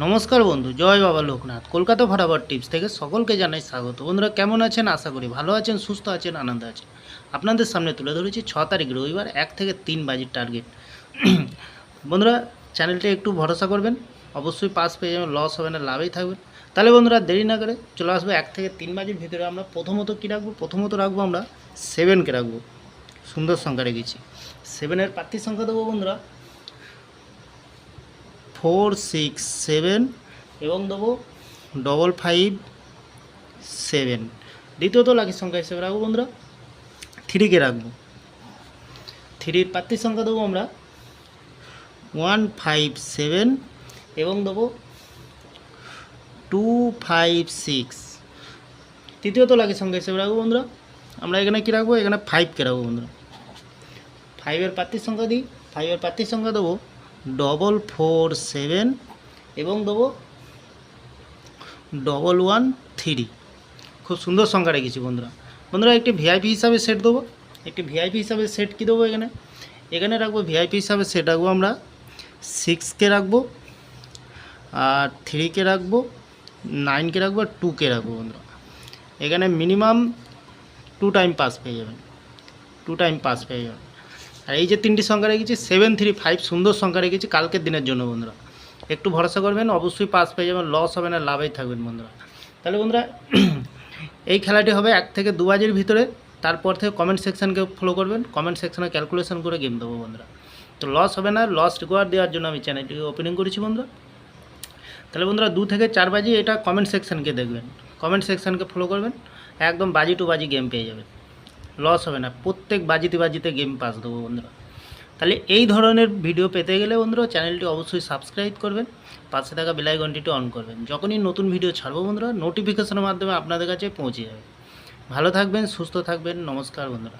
নমস্কার বন্ধু, জয় বাবা লোকনাথ। কলকাতা ফটাফট টিপস থেকে সকলকে জানাই স্বাগত। বন্ধুরা কেমন আছেন? আশা করি ভালো আছেন, সুস্থ আছেন, আনন্দে আছেন। আপনাদের সামনে তুলে ধরেছি 6 তারিখ রবিবার 1 থেকে 3 বাজির টার্গেট। বন্ধুরা চ্যানেলটি একটু ভরসা করবেন, অবশ্যই পাস পেয়ে যাবেন, লস হবে না, লাভেই থাকবেন। তাহলে বন্ধুরা দেরি না করে চলে আসবে 1 থেকে 3 বাজির ভিতরে। আমরা প্রথমত কী রাখবো? প্রথমত রাখবো আমরা 7কে রাখবো, সুন্দর সংখ্যা রেখেছি। 7-এর প্রার্থী সংখ্যা দেবো বন্ধুরা 4, 6, 7 এবং দেবো 5, 5, 7। দ্বিতীয়ত লাকি সংখ্যা হিসেবে রাখবো বন্ধুরা 3কে রাখবো। 3-র প্রার্থী সংখ্যা দেবো আমরা 1, 5, 7 এবং দেবো 2, 5, 6। তৃতীয়ত লাকি সংখ্যা হিসেবে রাখবো বন্ধুরা আমরা এখানে কী রাখবো? এখানে 5কে রাখবো বন্ধুরা। 5-এর প্রার্থী সংখ্যা দিই। 5-এর প্রার্থী সংখ্যা দেবো 4, 4, 7 এবং দেবো 1, 1, 3। খুব সুন্দর সংখ্যা রেখেছি বন্ধুরা। বন্ধুরা একটি ভিআইপি হিসাবে সেট দেবো। একটি ভিআইপি হিসাবে সেট কী দেবো? এখানে রাখবো ভিআইপি হিসাবে সেট রাখবো আমরা 6কে রাখবো, আর 3কে রাখবো, 9কে রাখবো, আর 2কে রাখবো বন্ধুরা। এখানে মিনিমাম 2 টাইম পাস পেয়ে যাবেন, 2 টাইম পাস পেয়ে যাবেন। আর এই যে 3টি সংখ্যা রেখেছি 7, 3, 5, সুন্দর সংখ্যা রেখেছি কালকের দিনের জন্য বন্ধুরা। একটু ভরসা করবেন, অবশ্যই পাস পেয়ে যাবেন, লস হবে না, লাভেই থাকবেন বন্ধুরা। তাহলে বন্ধুরা এই খেলাটি হবে 1 থেকে 2 বাজির ভিতরে। তারপর থেকে কমেন্ট সেকশানকে ফলো করবেন, কমেন্ট সেকশানে ক্যালকুলেশন করে গেম দেবো বন্ধুরা। তো লস হবে না, লস রিকোয়ার দেওয়ার জন্য আমি চ্যানেলটিকে ওপেনিং করেছি বন্ধুরা। তাহলে বন্ধুরা 2 থেকে 4 বাজি এটা কমেন্ট সেকশানকে দেখবেন, কমেন্ট সেকশানকে ফলো করবেন, একদম বাজি টু বাজি গেম পেয়ে যাবেন, লস হবে না। প্রত্যেক বাজিতে বাজিতে গেম পাস দেবো বন্ধুরা। তাহলে এই ধরনের ভিডিও পেতে গেলে বন্ধুরা চ্যানেলটি অবশ্যই সাবস্ক্রাইব করবেন, পাশে থাকা বেল আইকনটি অন করবেন। যখনই নতুন ভিডিও ছাড়বো বন্ধুরা নোটিফিকেশনের মাধ্যমে আপনাদের কাছে পৌঁছে যাবে। ভালো থাকবেন, সুস্থ থাকবেন, নমস্কার বন্ধুরা।